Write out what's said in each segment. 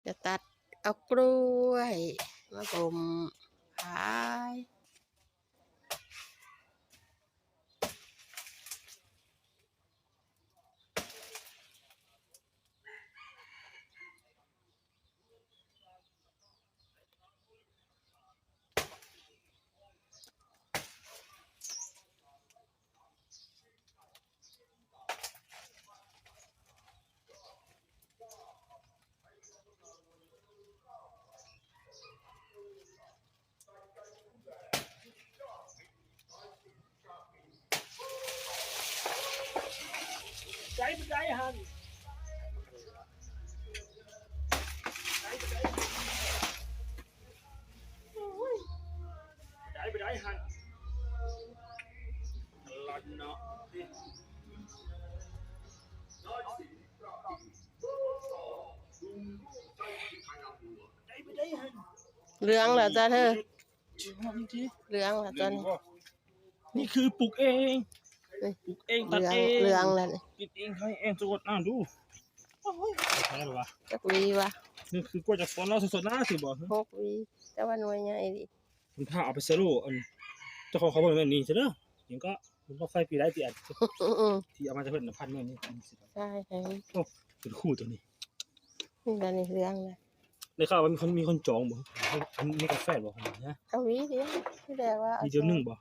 จะตัดเอากล้วยมาบ่มขายใจมันได้หันใจไปได้หันหลันเนาะใจไปได้หัน เหลืองเหรอจ้าเธอเหลืองเหรอจ้านี่ นี่คือปลูกเองปลูกเอง เห ตัด ลือง เอง เหลืองแล้วนี่ กินเองใช้เองสดดูใช่หรอวะ จักวีวะ นี่คือกล้วยจากสวนเราสดๆนะสิบอก 6 วีแต่ว่าหน่วยใหญ่ดิ คุณถ้าเอาไปเซโร่เจ้าของเขาบอกแบบนี้ใช่ไหมยังก็มันก็ไฟปีได้ปีอัด ที่เอามาจะเป็นพันเงินนี่ ใช่ใช่ โอ้เป็นคู่ตัวนี้ นี่แล้วนี่เหลืองเลย ในข่าวว่ามีคนจองบ่มีกาแฟบ่คนนี้นะ เอาวีเดียวที่แรกว่า มีเดียวนึงบ่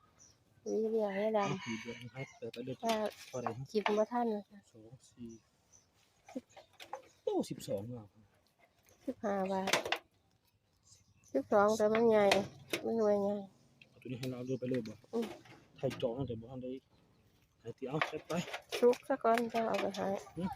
วีเดียวให้ด มีเดียวนะครับไปเดือน ำถ้า พอได้ คิดว่าท่านนะคะ 2 4โอ้12อ่ะ 15 บาท12แต่มันใหญ่มันหน่วยใหญ่ ตัวนี้ให้เราดูไปเลยบ่ไทยจองแต่บ่ทันได้ให้ตีเอาไป ชุกซะก่อนจะเอาไปขาย อือ